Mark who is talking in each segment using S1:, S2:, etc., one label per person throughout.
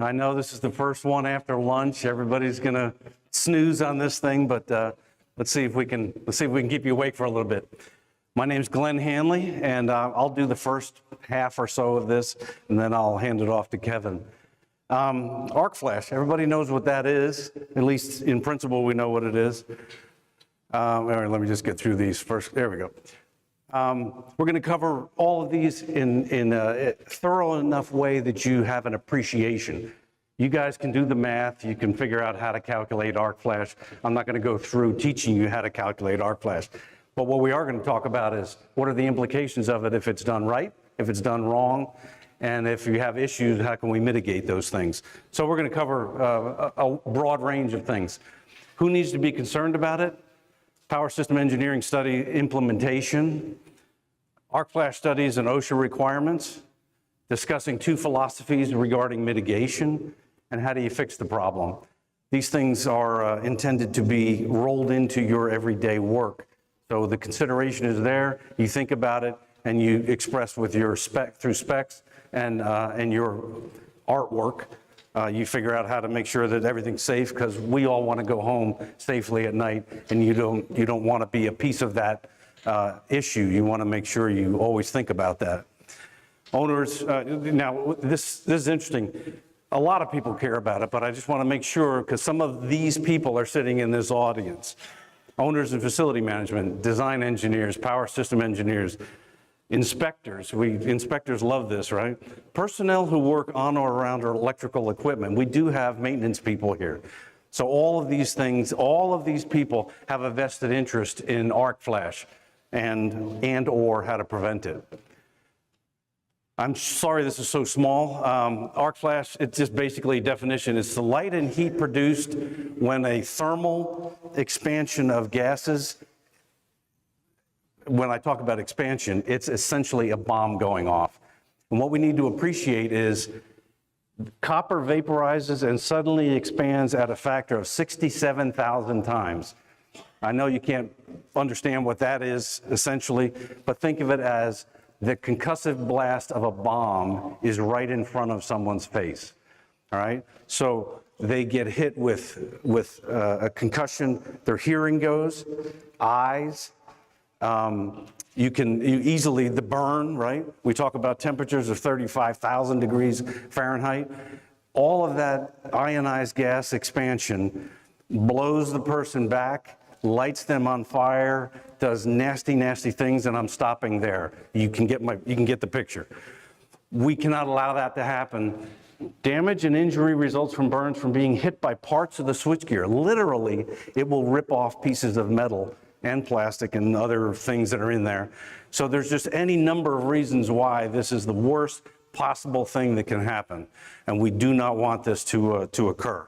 S1: I know this is the first one after lunch. Everybody's going to snooze on this thing, but let's see if we can keep you awake for a little bit. My name's Glenn Hanley, and I'll do the first half or so of this, and then I'll hand it off to Kevin. Arc flash, everybody knows what that is. At least in principle, we know what it is. All right, let me just get through these first. There we go. We're going to cover all of these in a thorough enough way that you have an appreciation. You guys can do the math. You can figure out how to calculate arc flash. I'm not going to go through teaching you how to calculate arc flash. But what we are going to talk about is what are the implications of it if it's done right, if it's done wrong, and if you have issues, how can we mitigate those things? So we're going to cover a broad range of things. Who needs to be concerned about it? Power system engineering study implementation, arc flash studies and OSHA requirements, discussing two philosophies regarding mitigation, and how do you fix the problem. These things are intended to be rolled into your everyday work. So the consideration is there, you think about it, and you express with your through specs and your artwork. You figure out how to make sure that everything's safe, because we all want to go home safely at night, and you don't want to be a piece of that issue. You want to make sure you always think about that. Owners, now this is interesting. A lot of people care about it, but I just want to make sure, because some of these people are sitting in this audience. Owners and facility management, design engineers, power system engineers, inspectors. Inspectors love this, right? Personnel who work on or around our electrical equipment. We do have maintenance people here. So all of these things, all of these people have a vested interest in arc flash and or how to prevent it. I'm sorry this is so small. Arc flash, it's just basically a definition. It's the light and heat produced when a thermal expansion of gases. When I talk about expansion, it's essentially a bomb going off. And what we need to appreciate is copper vaporizes and suddenly expands at a factor of 67,000 times. I know you can't understand what that is essentially, but think of it as the concussive blast of a bomb is right in front of someone's face, all right? So they get hit with a concussion, their hearing goes, eyes, you easily, the burn, right? We talk about temperatures of 35,000 degrees Fahrenheit. All of that ionized gas expansion blows the person back, lights them on fire, does nasty, nasty things, and I'm stopping there. You can get the picture. We cannot allow that to happen. Damage and injury results from burns from being hit by parts of the switchgear. Literally, it will rip off pieces of metal and plastic and other things that are in there. So there's just any number of reasons why this is the worst possible thing that can happen. And we do not want this to occur.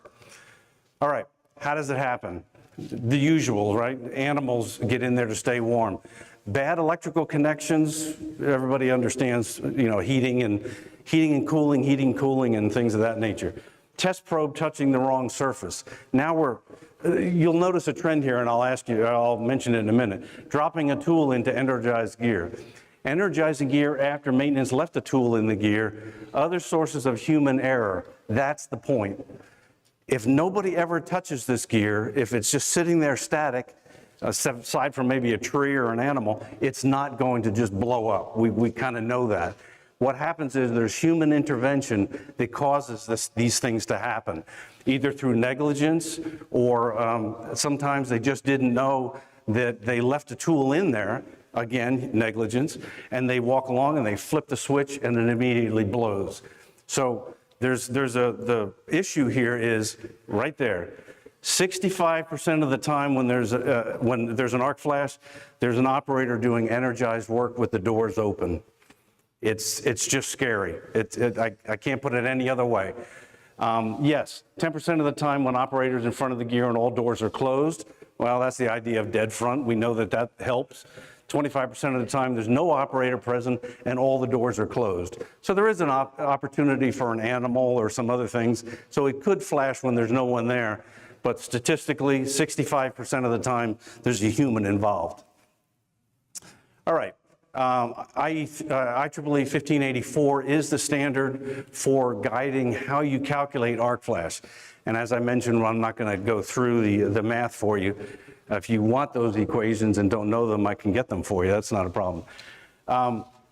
S1: All right, how does it happen? The usual, right? Animals get in there to stay warm. Bad electrical connections, everybody understands, heating and cooling and things of that nature. Test probe touching the wrong surface. Now you'll notice a trend here, and I'll mention it in a minute. Dropping a tool into energized gear. Energizing gear after maintenance left a tool in the gear. Other sources of human error. That's the point. If nobody ever touches this gear, if it's just sitting there static, aside from maybe a tree or an animal, it's not going to just blow up. We kind of know that. What happens is there's human intervention that causes these things to happen, either through negligence or sometimes they just didn't know that they left a tool in there, again, negligence, and they walk along and they flip the switch and it immediately blows. So the issue here is right there. 65% of the time when there's an arc flash, there's an operator doing energized work with the doors open. It's just scary. I can't put it any other way. Yes, 10% of the time when operators in front of the gear and all doors are closed, well, that's the idea of dead front. We know that helps. 25% of the time there's no operator present and all the doors are closed. So there is an opportunity for an animal or some other things. So it could flash when there's no one there. But statistically, 65% of the time there's a human involved. All right. IEEE 1584 is the standard for guiding how you calculate arc flash. And as I mentioned, I'm not going to go through the math for you. If you want those equations and don't know them, I can get them for you. That's not a problem.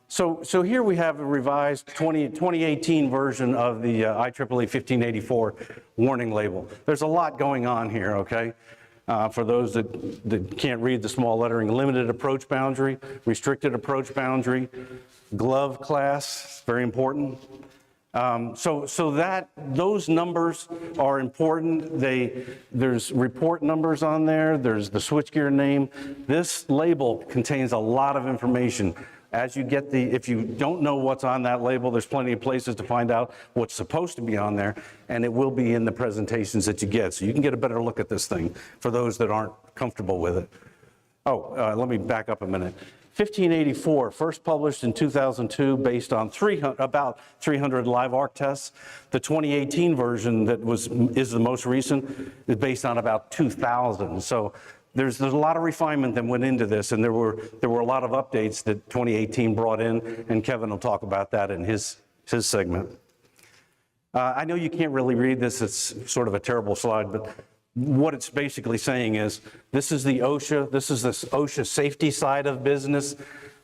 S1: So here we have a revised 2018 version of the IEEE 1584 warning label. There's a lot going on here, okay? For those that can't read the small lettering, limited approach boundary, restricted approach boundary, glove class, very important. So those numbers are important. There's report numbers on there. There's the switchgear name. This label contains a lot of information. As you get if you don't know what's on that label, there's plenty of places to find out what's supposed to be on there, and it will be in the presentations that you get. So you can get a better look at this thing for those that aren't comfortable with it. Let me back up a minute. 1584, first published in 2002 based on about 300 live arc tests. The 2018 version that is the most recent is based on about 2,000. So there's a lot of refinement that went into this, and there were a lot of updates that 2018 brought in, and Kevin will talk about that in his segment. I know you can't really read this, it's sort of a terrible slide, but what it's basically saying is, this is the OSHA, this is the OSHA safety side of business,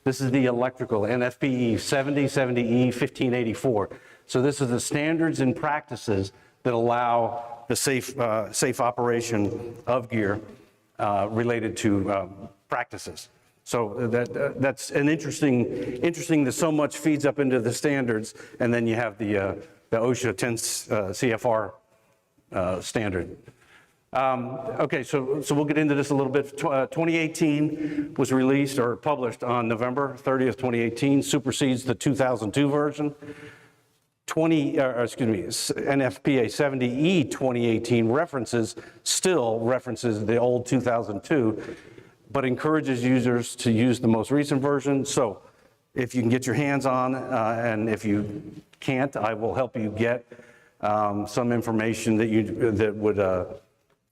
S1: this is the electrical, NFPE 7070E 1584. So this is the standards and practices that allow the safe operation of gear related to practices. So that's an interesting that so much feeds up into the standards, and then you have the OSHA 10 CFR standard. Okay, so we'll get into this a little bit. 2018 was released or published on November 30th, 2018, supersedes the 2002 version. NFPA 70E 2018 still references the old 2002, but encourages users to use the most recent version. So if you can get your hands on, and if you can't, I will help you get some information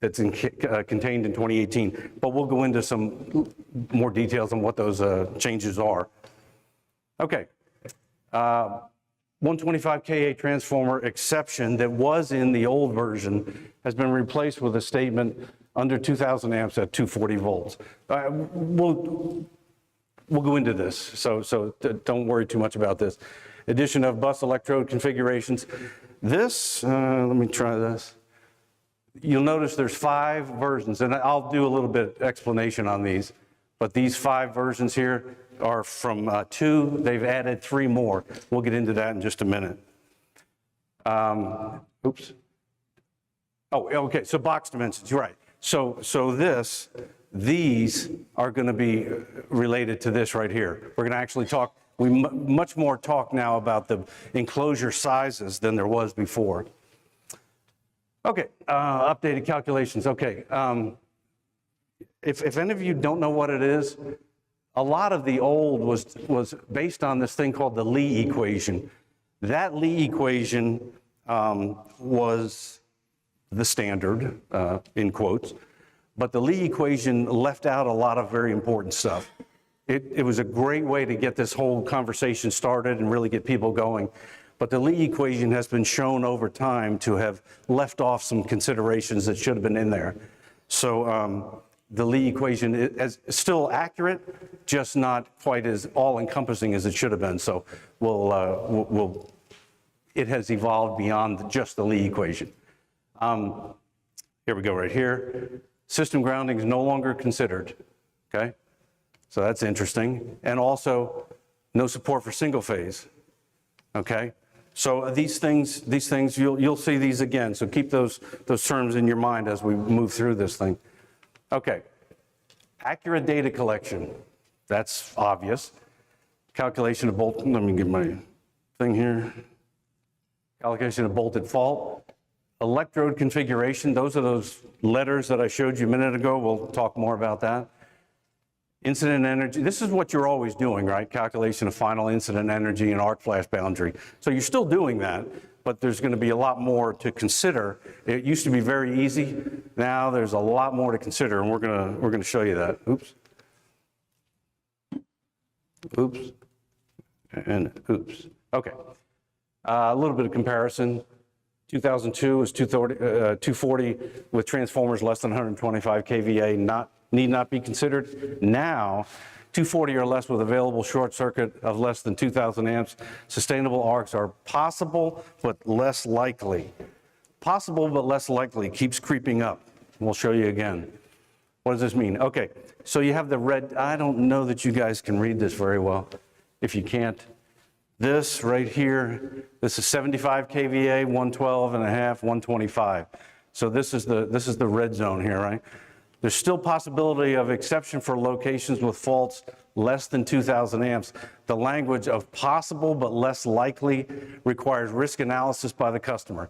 S1: that's contained in 2018. But we'll go into some more details on what those changes are. Okay. 125 kA transformer exception that was in the old version has been replaced with a statement under 2,000 amps at 240 volts. We'll go into this, so don't worry too much about this. Addition of bus electrode configurations. This, let me try this. You'll notice there's 5 versions, and I'll do a little bit explanation on these, but these 5 versions here are from 2. They've added 3 more. We'll get into that in just a minute. Oops. Oh, okay, so box dimensions, you're right. So these are going to be related to this right here. We're going to actually talk, much more talk now about the enclosure sizes than there was before. Okay, updated calculations. Okay, if any of you don't know what it is, a lot of the old was based on this thing called the Lee equation. That Lee equation was the standard, in quotes, but the Lee equation left out a lot of very important stuff. It was a great way to get this whole conversation started and really get people going. But the Lee equation has been shown over time to have left off some considerations that should have been in there. So the Lee equation is still accurate, just not quite as all-encompassing as it should have been. So it has evolved beyond just the Lee equation. Here we go right here. System grounding is no longer considered, okay? So that's interesting. And also, no support for single phase, okay? So these things, you'll see these again. So keep those terms in your mind as we move through this thing. Okay, accurate data collection, that's obvious. Calculation of bolt, let me get my thing here. Calculation of bolted fault. Electrode configuration, those are those letters that I showed you a minute ago. We'll talk more about that. Incident energy, this is what you're always doing, right? Calculation of final incident energy and arc flash boundary. So you're still doing that, but there's going to be a lot more to consider. It used to be very easy. Now there's a lot more to consider, and we're going to show you that. Oops. oops, and oops. Okay, a little bit of comparison. 2002 was 240 with transformers less than 125 kVA, need not be considered. Now, 240 or less with available short circuit of less than 2,000 amps, sustainable arcs are possible but less likely. Possible but less likely keeps creeping up. We'll show you again. What does this mean? Okay, so you have the red, I don't know that you guys can read this very well. If you can't, this right here, this is 75 kVA, 112 and a half, 125. So this is the red zone here, right? There's still possibility of exception for locations with faults less than 2,000 amps. The language of possible but less likely requires risk analysis by the customer.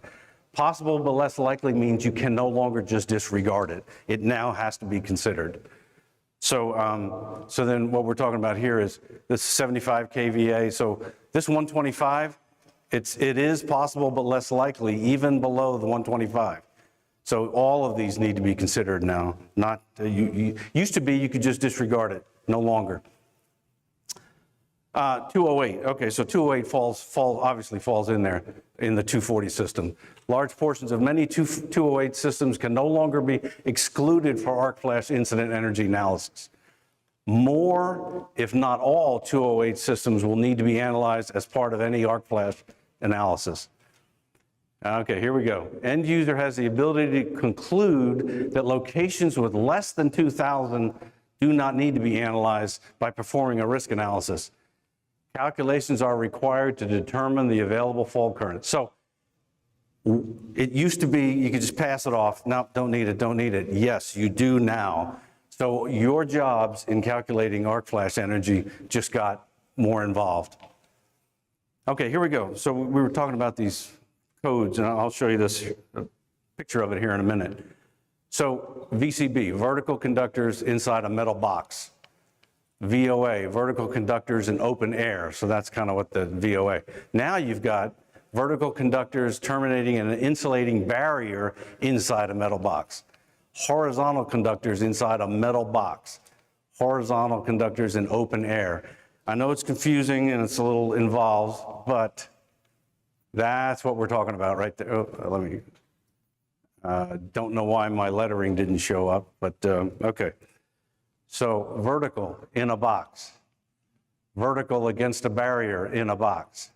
S1: Possible but less likely means you can no longer just disregard it. It now has to be considered. So, so then what we're talking about here is this 75 kVA. So this 125, it is possible but less likely, even below the 125. So all of these need to be considered now. Not used to be you could just disregard it, no longer. 208. Okay, so 208 obviously falls in there in the 240 system. Large portions of many 208 systems can no longer be excluded for arc flash incident energy analysis. More, if not all, 208 systems will need to be analyzed as part of any arc flash analysis. Okay, here we go. End user has the ability to conclude that locations with less than 2,000 do not need to be analyzed by performing a risk analysis. Calculations are required to determine the available fault current. So it used to be you could just pass it off. No, don't need it, don't need it. Yes, you do now. So your jobs in calculating arc flash energy just got more involved. Okay, here we go. So we were talking about these codes, and I'll show you this picture of it here in a minute. So VCB, vertical conductors inside a metal box. VOA, vertical conductors in open air. So that's kind of what the VOA. Now you've got vertical conductors terminating in an insulating barrier inside a metal box. Horizontal conductors inside a metal box. Horizontal conductors in open air. I know it's confusing and it's a little involved, but that's what we're talking about right there. Oh, let me, don't know why my lettering didn't show up, but okay. So vertical in a box, vertical against a barrier in a box,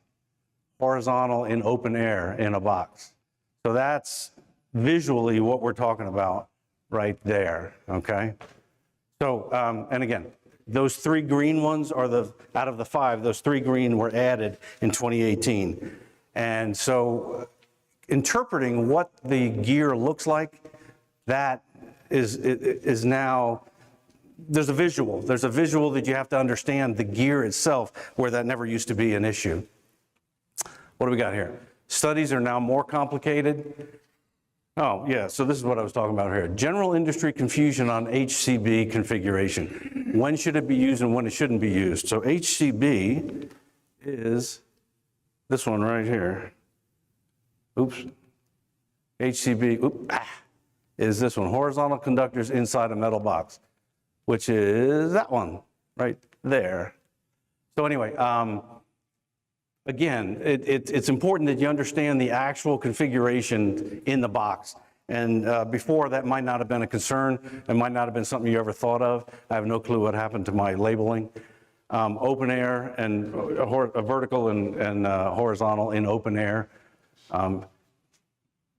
S1: horizontal in open air in a box. So that's visually what we're talking about right there, okay? So, and again, those three green ones are out of the 5, those 3 green were added in 2018. And so interpreting what the gear looks like, that is now, there's a visual that you have to understand the gear itself, where that never used to be an issue. What do we got here? Studies are now more complicated. Oh, yeah, so this is what I was talking about here. General industry confusion on HCB configuration. When should it be used and when it shouldn't be used? So HCB is this one right here. Oops. HCB, is this one. Horizontal conductors inside a metal box, which is that one right there. So anyway, again, it's important that you understand the actual configuration in the box. And before, that might not have been a concern. It might not have been something you ever thought of. I have no clue what happened to my labeling. Open air and vertical and horizontal in open air.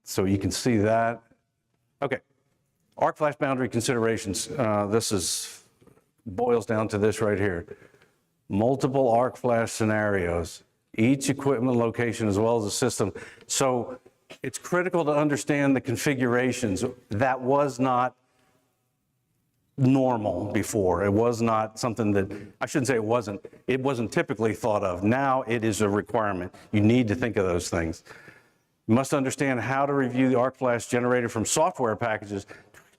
S1: So you can see that. Okay, arc flash boundary considerations. This boils down to this right here. Multiple arc flash scenarios, each equipment location as well as the system. So it's critical to understand the configurations. That was not normal before. It was not something that, I shouldn't say it wasn't typically thought of. Now it is a requirement. You need to think of those things. You must understand how to review the arc flash generated from software packages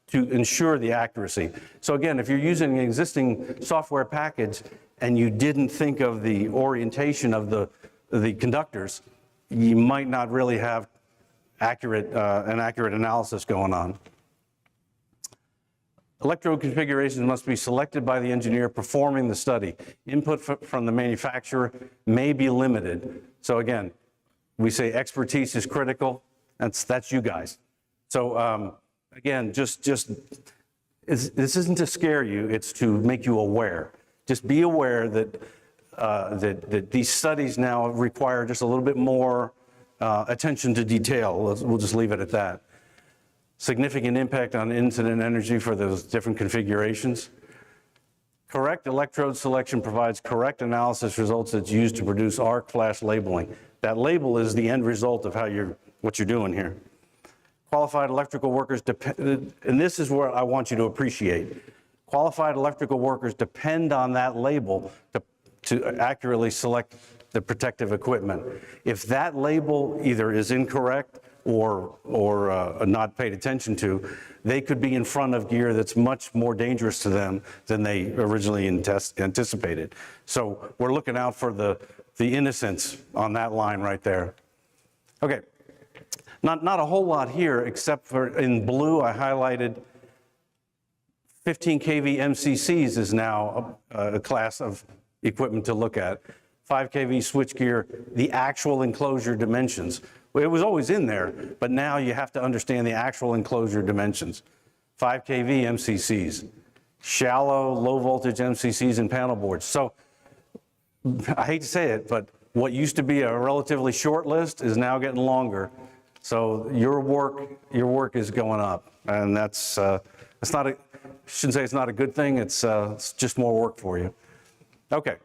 S1: to ensure the accuracy. So again, if you're using an existing software package and you didn't think of the orientation of the conductors, you might not really have an accurate analysis going on. Electrode configurations must be selected by the engineer performing the study. Input from the manufacturer may be limited. So again, we say expertise is critical. That's you guys. So again, this isn't to scare you, it's to make you aware. Just be aware that, that these studies now require just a little bit more attention to detail. We'll just leave it at that. Significant impact on incident energy for those different configurations. Correct electrode selection provides correct analysis results that's used to produce arc flash labeling. That label is the end result of what you're doing here. Qualified electrical workers depend, and this is where I want you to appreciate. Qualified electrical workers depend on that label to accurately select the protective equipment. If that label either is incorrect or not paid attention to, they could be in front of gear that's much more dangerous to them than they originally anticipated. So we're looking out for the innocence on that line right there. Okay, not a whole lot here, except for in blue I highlighted 15 kV MCCs is now a class of equipment to look at. 5 kV switchgear, the actual enclosure dimensions. It was always in there, but now you have to understand the actual enclosure dimensions. 5 kV MCCs, shallow, low voltage MCCs and panel boards. So I hate to say it, but what used to be a relatively short list is now getting longer. So your work is going up, and it's not a, shouldn't say it's not a good thing. It's just more work for you. Okay.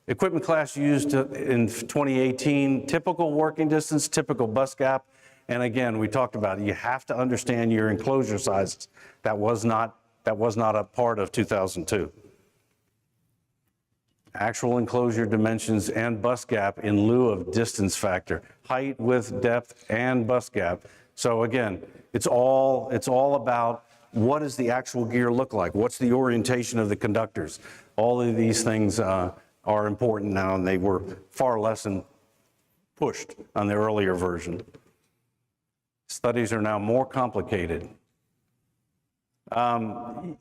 S1: Equipment class used in 2018, typical working distance, typical bus gap. And again, we talked about it. You have to understand your enclosure sizes. That was not a part of 2002. Actual enclosure dimensions and bus gap in lieu of distance factor, height, width, depth, and bus gap. So again, it's all about what does the actual gear look like? What's the orientation of the conductors? All of these things are important now, and they were far less pushed on the earlier version. Studies are now more complicated. Hopefully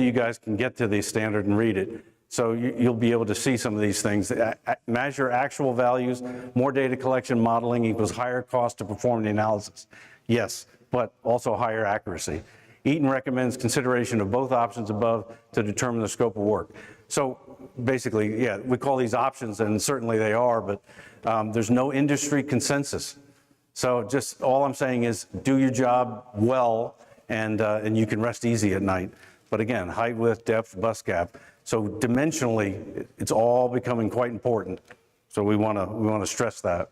S1: you guys can get to the standard and read it. So you'll be able to see some of these things. Measure actual values, more data collection modeling equals higher cost to perform the analysis. Yes, but also higher accuracy. Eaton recommends consideration of both options above to determine the scope of work. So basically, yeah, we call these options, and certainly they are, but there's no industry consensus. So just all I'm saying is do your job well, and you can rest easy at night. But again, height, width, depth, bus gap. So dimensionally, it's all becoming quite important. So we want to stress that.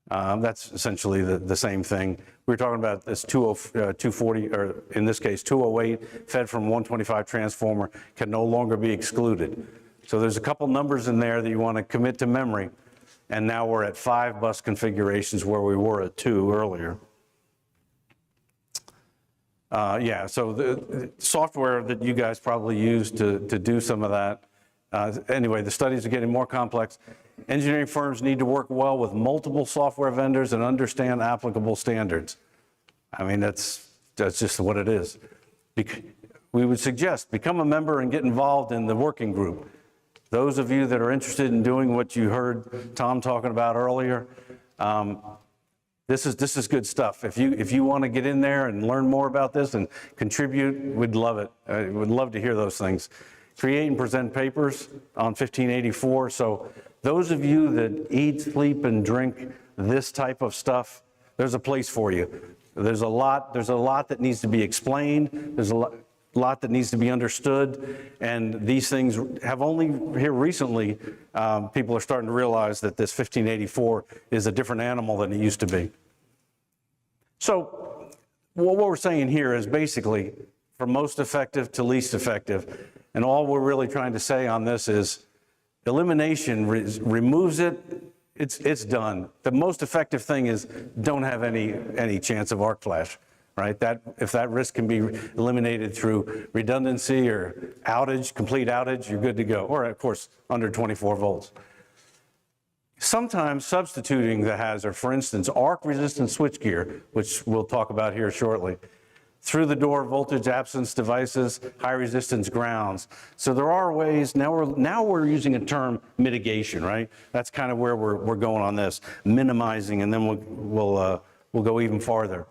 S1: That's essentially the same thing. We were talking about this 240, or in this case 208, fed from 125 transformer can no longer be excluded. So there's a couple numbers in there that you want to commit to memory. And now we're at 5 bus configurations where we were at 2 earlier. So the software that you guys probably use to do some of that. Anyway, the studies are getting more complex. Engineering firms need to work well with multiple software vendors and understand applicable standards. I mean, that's just what it is. We would suggest become a member and get involved in the working group. Those of you that are interested in doing what you heard Tom talking about earlier, this is good stuff. If you want to get in there and learn more about this and contribute, we'd love it. We'd love to hear those things. Create and present papers on 1584. So those of you that eat, sleep, and drink this type of stuff, there's a place for you. There's a lot that needs to be explained. There's a lot that needs to be understood. And these things have only here recently, people are starting to realize that this 1584 is a different animal than it used to be. So what we're saying here is basically from most effective to least effective. And all we're really trying to say on this is elimination removes it, it's done. The most effective thing is don't have any chance of arc flash, right? If that risk can be eliminated through redundancy or outage, complete outage, you're good to go. Or of course, under 24 volts. Sometimes substituting the hazard, for instance, arc resistant switchgear, which we'll talk about here shortly, through the door voltage absence devices, high resistance grounds. So there are ways, now we're using a term mitigation, right? That's kind of where we're going on this, minimizing, and then we'll go even farther.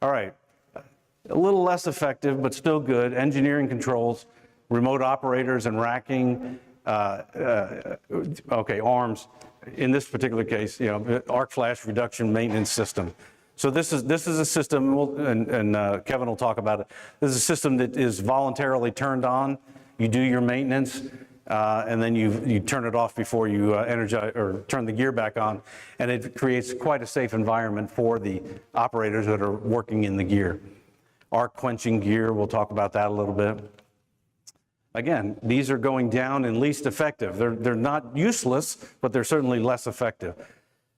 S1: All right, a little less effective, but still good, engineering controls, remote operators and racking, ARMS. In this particular case, arc flash reduction maintenance system. So this is a system, and Kevin will talk about it. This is a system that is voluntarily turned on. You do your maintenance, and then you turn it off before you energize or turn the gear back on, and it creates quite a safe environment for the operators that are working in the gear. Arc quenching gear, we'll talk about that a little bit. Again, these are going down and least effective. They're not useless, but they're certainly less effective.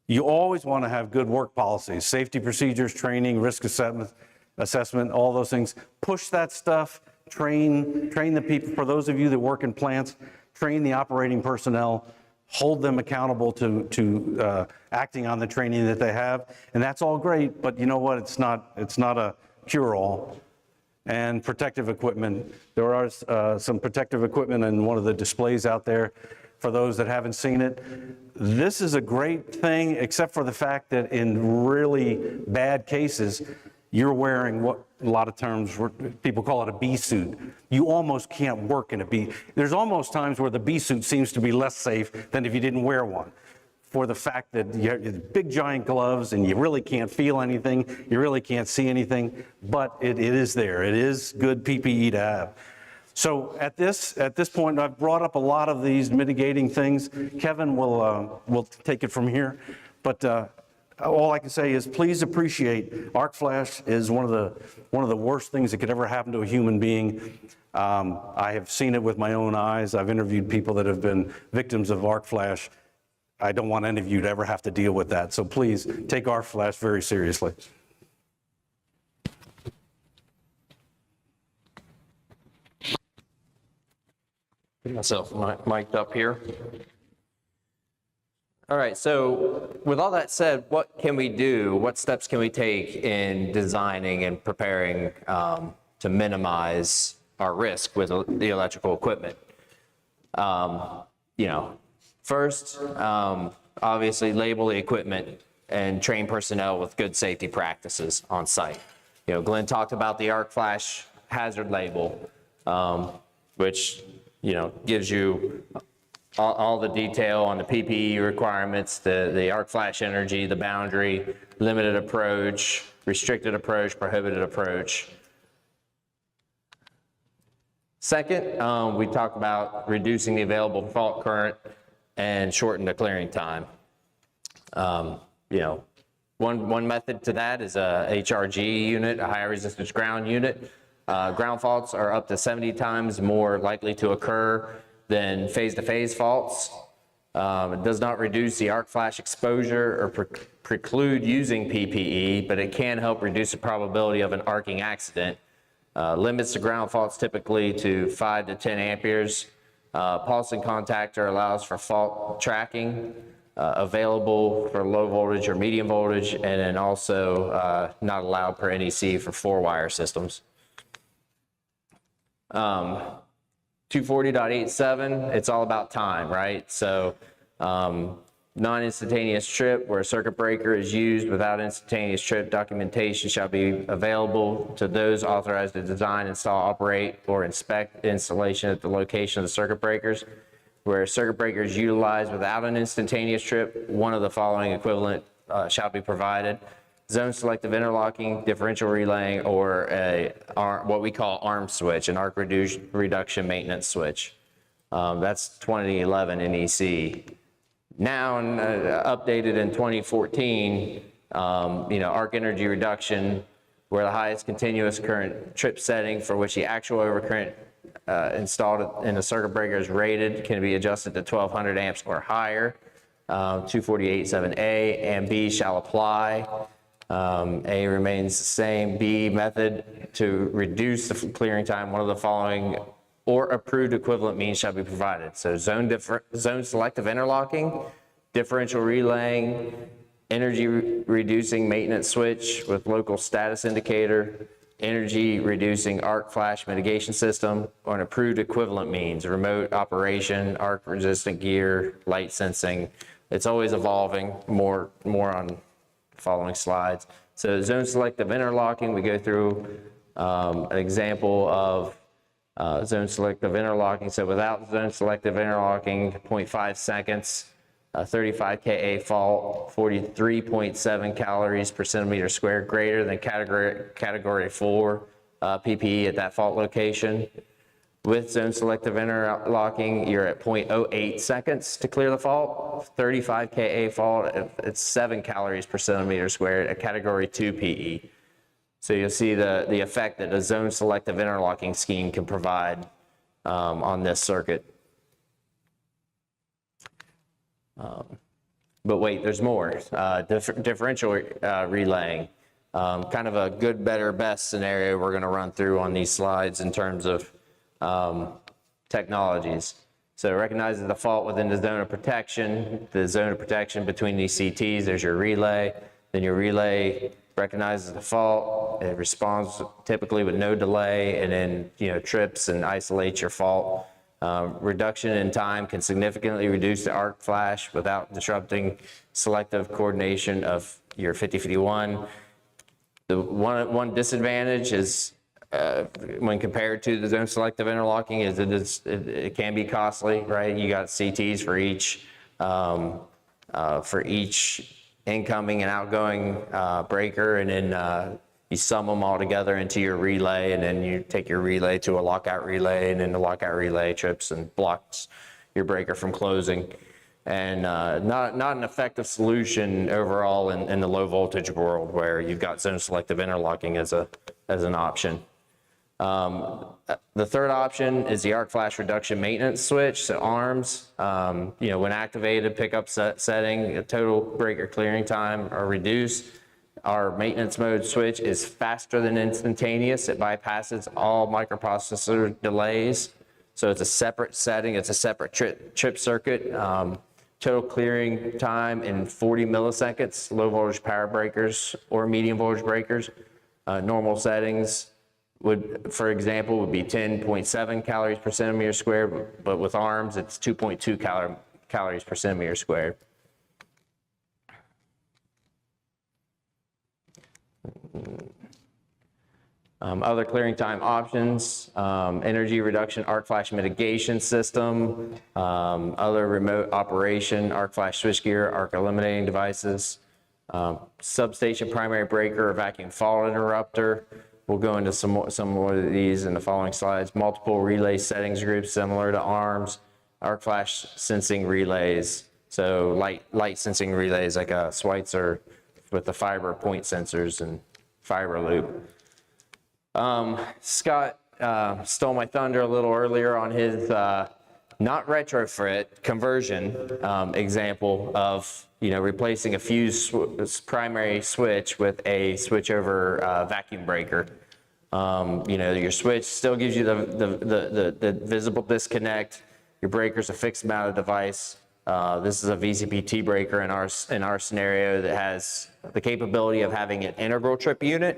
S1: You always want to have good work policies, safety procedures, training, risk assessment, all those things. Push that stuff, train the people. For those of you that work in plants, train the operating personnel, hold them accountable to acting on the training that they have. And that's all great, but you know what? It's not a cure-all. And protective equipment. There are some protective equipment in one of the displays out there for those that haven't seen it. This is a great thing, except for the fact that in really bad cases, you're wearing what a lot of terms, people call it a B suit. You almost can't work in a B. There's almost times where the B suit seems to be less safe than if you didn't wear one, for the fact that you have big giant gloves and you really can't feel anything, you really can't see anything, but it is there. It is good PPE to have. So at this point, I've brought up a lot of these mitigating things. Kevin will take it from here, but all I can say is please appreciate arc flash is one of the worst things that could ever happen to a human being. I have seen it with my own eyes. I've interviewed people that have been victims of arc flash. I don't want any of you to ever have to deal with that. So please take arc flash very seriously.
S2: Get myself mic'd up here. All right, so with all that said, what can we do? What steps can we take in designing and preparing to minimize our risk with the electrical equipment? First, obviously label the equipment and train personnel with good safety practices on site. Glenn talked about the arc flash hazard label, which gives you all the detail on the PPE requirements, the arc flash energy, the boundary, limited approach, restricted approach, prohibited approach. Second, we talk about reducing the available fault current and shorten the clearing time. One method to that is a HRG unit, a high resistance ground unit. Ground faults are up to 70 times more likely to occur than phase-to-phase faults. It does not reduce the arc flash exposure or preclude using PPE, but it can help reduce the probability of an arcing accident. Limits the ground faults typically to 5 to 10 amperes. Pulsing contactor allows for fault tracking, available for low voltage or medium voltage, and then also not allowed per NEC for 4-wire systems. 240.87, it's all about time, right? So non-instantaneous trip, where a circuit breaker is used without instantaneous trip, documentation shall be available to those authorized to design, install, operate, or inspect installation at the location of the circuit breakers. Where a circuit breaker is utilized without an instantaneous trip, one of the following equivalent shall be provided: zone selective interlocking, differential relaying, or what we call ARM switch, an arc reduction maintenance switch. That's 2011 NEC. Now, updated in 2014, arc energy reduction, where the highest continuous current trip setting for which the actual overcurrent installed in the circuit breaker is rated can be adjusted to 1200 amps or higher. 248.7A and B shall apply. A remains the same. B method to reduce the clearing time, one of the following or approved equivalent means shall be provided. So zone selective interlocking, differential relaying, energy reducing maintenance switch with local status indicator, energy reducing arc flash mitigation system, or an approved equivalent means, remote operation, arc resistant gear, light sensing. It's always evolving, more on the following slides. So zone selective interlocking, we go through an example of zone selective interlocking. So without zone selective interlocking, 0.5 seconds, 35 Ka fault, 43.7 calories per centimeter squared, greater than category 4 PPE at that fault location. With zone selective interlocking, you're at 0.08 seconds to clear the fault. 35 Ka fault, it's 7 calories per centimeter squared at category 2 PE. So you'll see the effect that a zone selective interlocking scheme can provide on this circuit. But wait, there's more. Differential relaying, kind of a good, better, best scenario we're going to run through on these slides in terms of technologies. So it recognizes the fault within the zone of protection. The zone of protection between these CTs, there's your relay. Then your relay recognizes the fault. It responds typically with no delay, and then trips and isolates your fault. Reduction in time can significantly reduce the arc flash without disrupting selective coordination of your 5051. The one disadvantage is when compared to the zone selective interlocking is it can be costly, right? You got CTs for each incoming and outgoing breaker, and then you sum them all together into your relay, and then you take your relay to a lockout relay, and then the lockout relay trips and blocks your breaker from closing. And not an effective solution overall in the low voltage world where you've got zone selective interlocking as an option. The third option is the arc flash reduction maintenance switch, so ARMS. When activated, pickup setting, total breaker clearing time are reduced. Our maintenance mode switch is faster than instantaneous. It bypasses all microprocessor delays. So it's a separate setting. It's a separate chip circuit. Total clearing time in 40 milliseconds, low voltage power breakers or medium voltage breakers. Normal settings for example, would be 10.7 calories per centimeter squared, but with ARMS, it's 2.2 calories per centimeter squared. Other clearing time options, energy reduction arc flash mitigation system, other remote operation, arc flash switchgear, arc eliminating devices, substation primary breaker or vacuum fault interrupter. We'll go into some more of these in the following slides. Multiple relay settings groups similar to ARMS, arc flash sensing relays. So light sensing relays like a Schweitzer with the fiber point sensors and fiber loop. Scott stole my thunder a little earlier on his not retrofit conversion example of replacing a fuse primary switch with a switchover vacuum breaker. Your switch still gives you the visible disconnect. Your breaker's a fixed mounted device. This is a VCPT breaker in our scenario that has the capability of having an integral trip unit,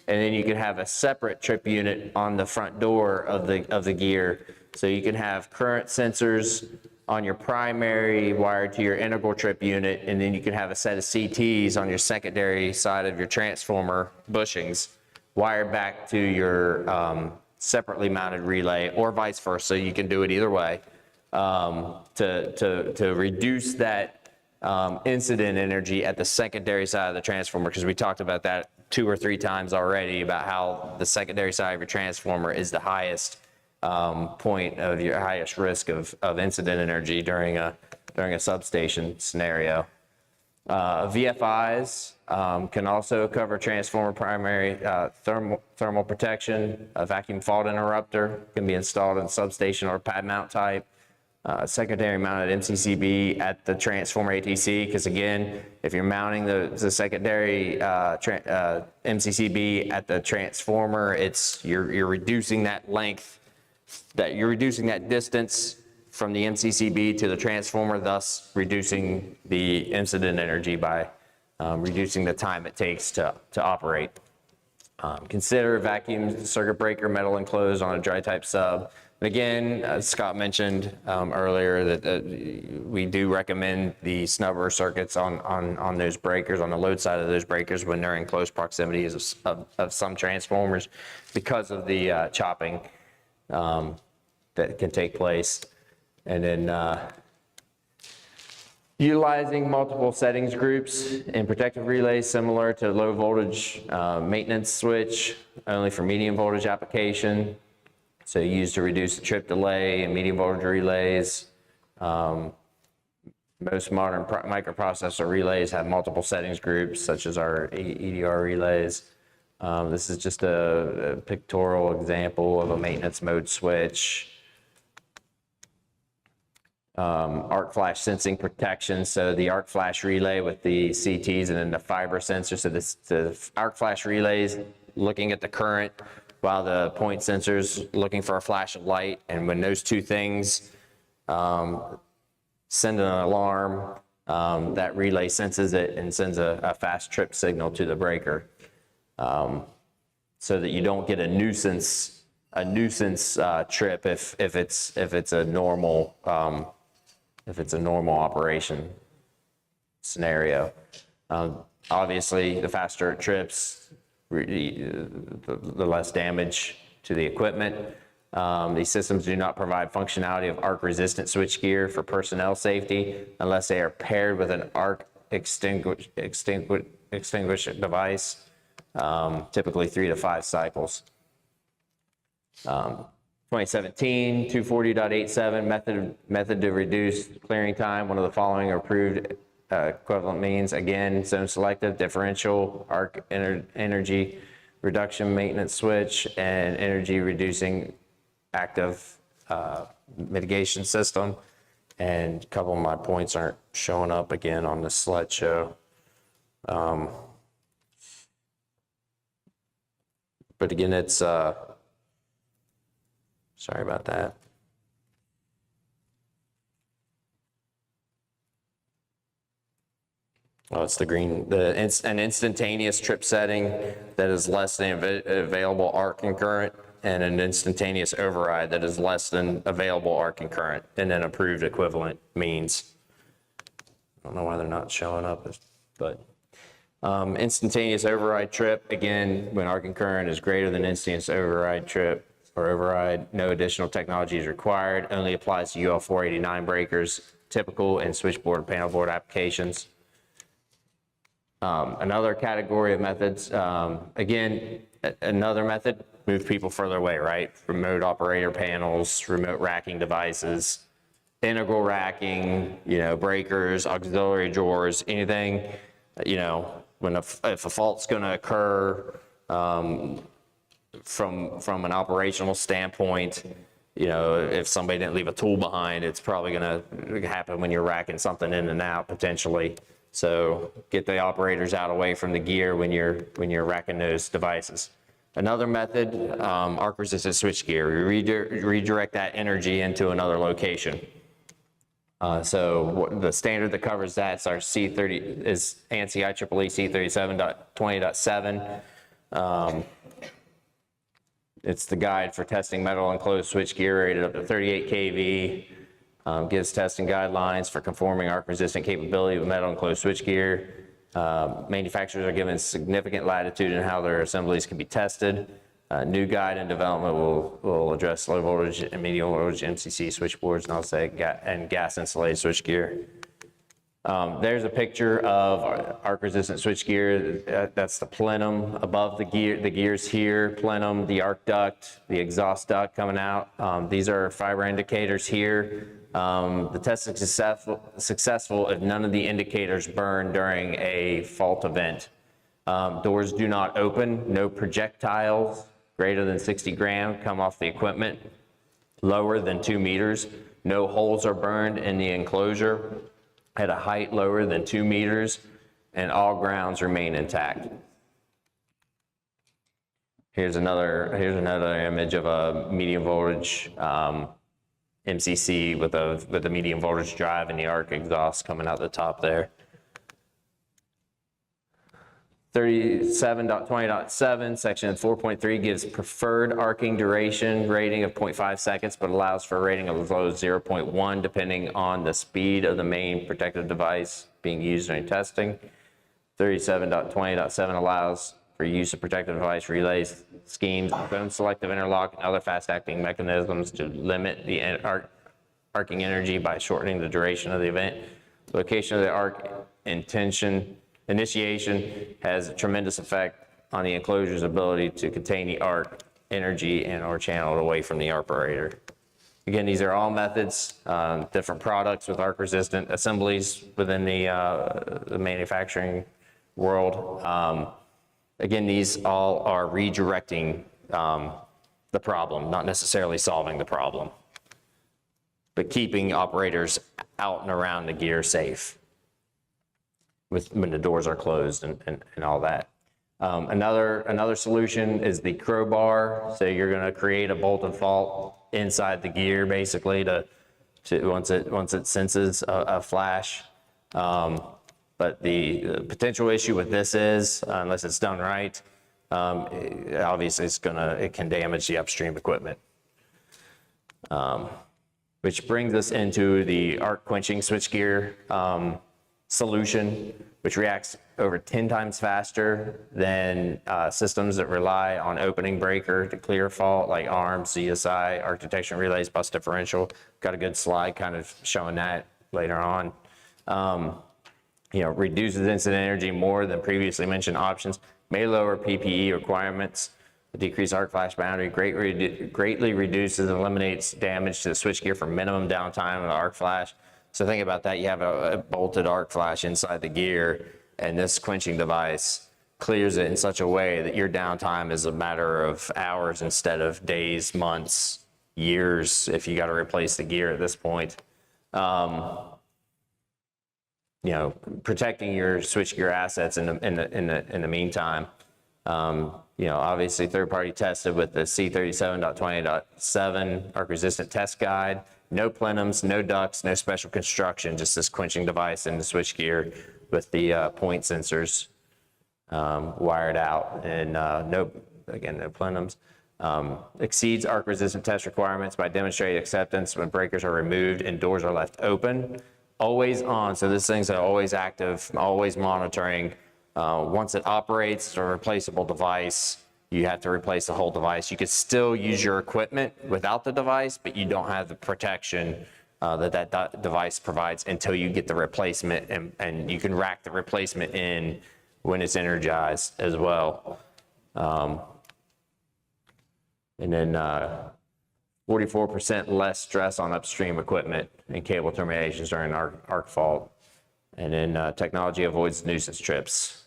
S2: and then you can have a separate trip unit on the front door of the gear. So you can have current sensors on your primary wired to your integral trip unit, and then you can have a set of CTs on your secondary side of your transformer bushings wired back to your separately mounted relay, or vice versa. You can do it either way to reduce that incident energy at the secondary side of the transformer, because we talked about that 2 or 3 times already about how the secondary side of your transformer is the highest point of your highest risk of incident energy during a substation scenario. VFIs can also cover transformer primary thermal protection. A vacuum fault interrupter can be installed in substation or pad mount type. Secondary mounted MCCB at the transformer ATC, because again, if you're mounting the secondary MCCB at the transformer, you're reducing that length, you're reducing that distance from the MCCB to the transformer, thus reducing the incident energy by reducing the time it takes to operate. Consider vacuum circuit breaker metal enclosed on a dry type sub. And again, as Scott mentioned earlier, that we do recommend the snubber circuits on those breakers, on the load side of those breakers when they're in close proximity of some transformers because of the chopping that can take place. And then utilizing multiple settings groups in protective relays similar to low voltage maintenance switch, only for medium voltage application. So used to reduce the trip delay in medium voltage relays. Most modern microprocessor relays have multiple settings groups, such as our EDR relays. This is just a pictorial example of a maintenance mode switch. Arc flash sensing protection. So the arc flash relay with the CTs and then the fiber sensor. So the arc flash relays looking at the current while the point sensor's looking for a flash of light. And when those two things send an alarm, that relay senses it and sends a fast trip signal to the breaker, so that you don't get a nuisance trip if it's a normal operation scenario. Obviously, the faster it trips, the less damage to the equipment. These systems do not provide functionality of arc resistant switchgear for personnel safety unless they are paired with an arc extinguisher device, typically 3 to 5 cycles. 2017 240.87 method to reduce clearing time. One of the following are approved equivalent means. Again, zone selective, differential, arc energy reduction maintenance switch, and energy reducing active mitigation system. And a couple of my points aren't showing up again on the slideshow. But again, it's, sorry about that. Oh, it's the green, an instantaneous trip setting that is less than available arc and current, and an instantaneous override that is less than available arc and current, and then approved equivalent means. I don't know why they're not showing up, but instantaneous override trip, again, when arc and current is greater than instantaneous override trip or override, no additional technology is required, only applies to UL 489 breakers, typical in switchboard and panel board applications. Another category of methods, again, another method, move people further away, right? Remote operator panels, remote racking devices, integral racking, breakers, auxiliary drawers, anything, if a fault's going to occur from an operational standpoint, if somebody didn't leave a tool behind, it's probably going to happen when you're racking something in and out potentially. So get the operators out away from the gear when you're racking those devices. Another method, arc resistant switchgear. We redirect that energy into another location. So the standard that covers that is our C30 is ANSI IEEE C37.20.7. It's the guide for testing metal enclosed switchgear rated up to 38 kV. Gives testing guidelines for conforming arc resistant capability with metal enclosed switchgear. Manufacturers are given significant latitude in how their assemblies can be tested. New guide and development will address low voltage and medium voltage MCC switchboards, and I'll say gas insulated switchgear. There's a picture of arc resistant switchgear. That's the plenum above the gears here, plenum, the arc duct, the exhaust duct coming out. These are fiber indicators here. The test is successful if none of the indicators burn during a fault event. Doors do not open, no projectiles greater than 60 grams come off the equipment, lower than 2 meters. No holes are burned in the enclosure at a height lower than 2 meters, and all grounds remain intact. Here's another image of a medium voltage MCC with a medium voltage drive and the arc exhaust coming out the top there. 37.20.7, section 4.3 gives preferred arcing duration rating of 0.5 seconds, but allows for a rating of as low as 0.1 depending on the speed of the main protective device being used during testing. 37.20.7 allows for use of protective device relays schemes, selective interlock, and other fast-acting mechanisms to limit the arcing energy by shortening the duration of the event. Location of the arc initiation has a tremendous effect on the enclosure's ability to contain the arc energy and or channel it away from the operator. Again, these are all methods, different products with arc-resistant assemblies within the manufacturing world. Again, these all are redirecting the problem, not necessarily solving the problem, but keeping operators out and around the gear safe when the doors are closed and all that. Another solution is the crowbar. So you're going to create a bolt and fault inside the gear, basically, to once it senses a flash. But the potential issue with this is, unless it's done right, obviously it can damage the upstream equipment. Which brings us into the arc quenching switchgear solution, which reacts over 10 times faster than systems that rely on opening breaker to clear fault, like ARMS, CSI, arc detection relays, bus differential. Got a good slide kind of showing that later on. Reduces incident energy more than previously mentioned options, may lower PPE requirements, decrease arc flash boundary, greatly reduces and eliminates damage to the switchgear for minimum downtime of the arc flash. So think about that. You have a bolted arc flash inside the gear, and this quenching device clears it in such a way that your downtime is a matter of hours instead of days, months, years, if you got to replace the gear at this point. Protecting your switchgear assets in the meantime. Obviously third-party tested with the C37.20.7 arc-resistant test guide. No plenums, no ducts, no special construction, just this quenching device in the switchgear with the point sensors wired out, and no plenums. Exceeds arc-resistant test requirements by demonstrating acceptance when breakers are removed and doors are left open. Always on, so this thing's always active, always monitoring. Once it operates, it's a replaceable device. You have to replace the whole device. You could still use your equipment without the device, but you don't have the protection that device provides until you get the replacement, and you can rack the replacement in when it's energized as well. And then 44% less stress on upstream equipment and cable terminations during arc fault. And then technology avoids nuisance trips.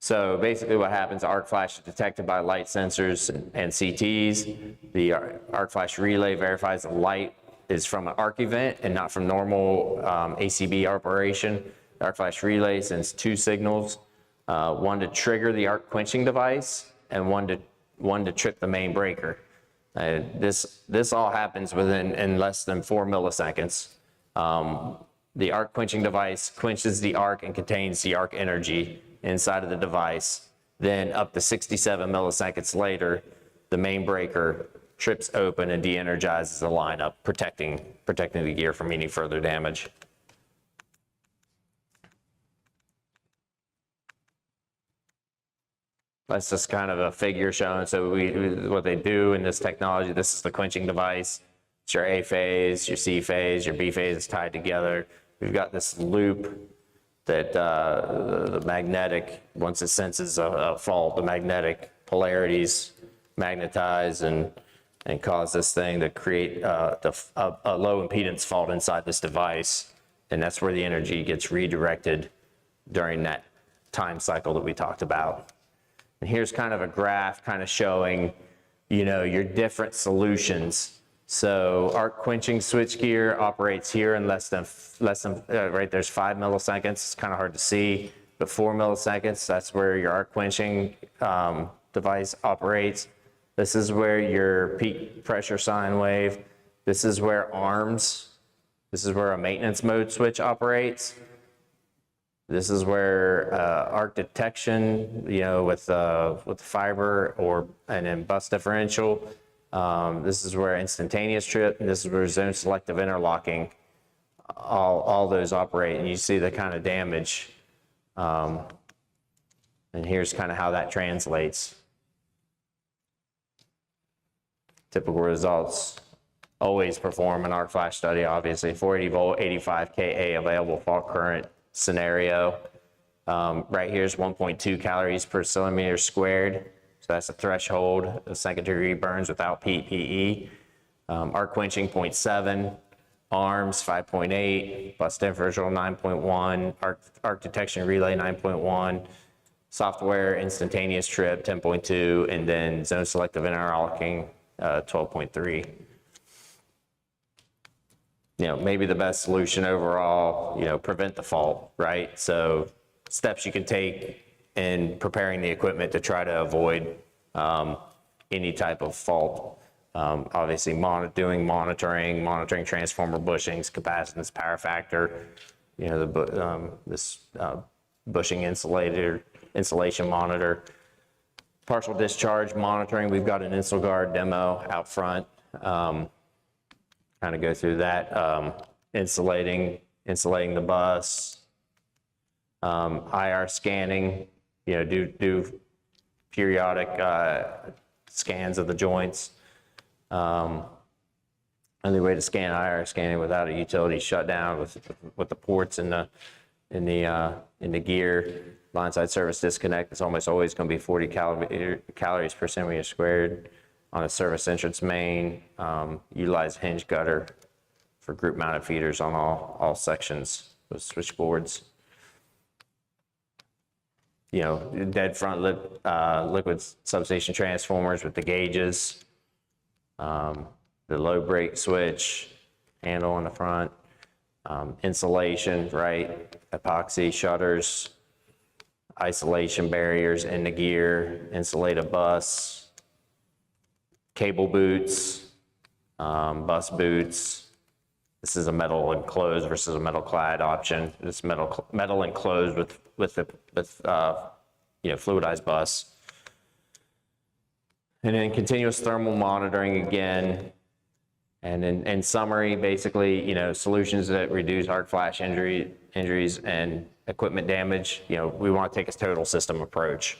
S2: So basically what happens, arc flash is detected by light sensors and CTs. The arc flash relay verifies the light is from an arc event and not from normal ACB operation. The arc flash relay sends two signals, one to trigger the arc quenching device and one to trip the main breaker. This all happens in less than 4 milliseconds. The arc quenching device quenches the arc and contains the arc energy inside of the device. Then up to 67 milliseconds later, the main breaker trips open and de-energizes the lineup, protecting the gear from any further damage. That's just kind of a figure showing. So what they do in this technology, this is the quenching device. It's your A phase, your C phase, your B phase is tied together. We've got this loop that the magnetic, once it senses a fault, the magnetic polarities magnetize and cause this thing to create a low impedance fault inside this device. And that's where the energy gets redirected during that time cycle that we talked about. And here's kind of a graph kind of showing, your different solutions. So arc quenching switchgear operates here in less than right there's 5 milliseconds. It's kind of hard to see, but 4 milliseconds, that's where your arc quenching device operates. This is where your peak pressure sine wave. This is where ARMS, this is where a maintenance mode switch operates. This is where arc detection, with the fiber and then bus differential. This is where instantaneous trip, and this is where zone selective interlocking, all those operate, and you see the kind of damage. And here's kind of how that translates. Typical results. Always perform an arc flash study, obviously. 480 volt, 85 kA available fault current scenario. Right here is 1.2 calories per centimeter squared. So that's a threshold of second degree burns without PPE. Arc quenching 0.7, arms 5.8, bus differential 9.1, arc detection relay 9.1, software instantaneous trip 10.2, and then zone selective interlocking 12.3. Maybe the best solution overall, prevent the fault, right? So steps you can take in preparing the equipment to try to avoid any type of fault. Obviously monitoring transformer bushings, capacitance, power factor, this bushing insulation monitor. Partial discharge monitoring, we've got an InsulGuard demo out front. Kind of go through that, insulating the bus, IR scanning, do periodic scans of the joints. Only way to scan IR scanning without a utility shutdown with the ports in the gear. Line side service disconnect is almost always going to be 40 calories per centimeter squared. On a service entrance main, utilize hinge gutter for group mounted feeders on all sections with switchboards. Dead front liquid substation transformers with the gauges, the low brake switch handle on the front, insulation, right? Epoxy shutters, isolation barriers in the gear, insulate a bus, cable boots, bus boots. This is a metal enclosed versus a metal clad option. This metal enclosed with fluidized bus. And then continuous thermal monitoring again. And in summary, basically, solutions that reduce arc flash injuries and equipment damage. We want to take a total system approach.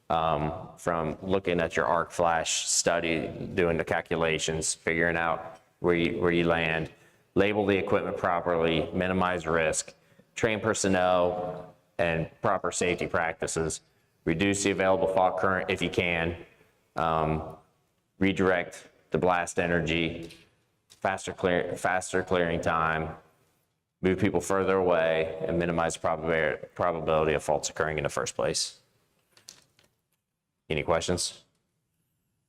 S2: From looking at your arc flash study, doing the calculations, figuring out where you land, label the equipment properly, minimize risk, train personnel and proper safety practices, reduce the available fault current if you can, redirect the blast energy, faster clearing time, move people further away, and minimize probability of faults occurring in the first place. Any questions?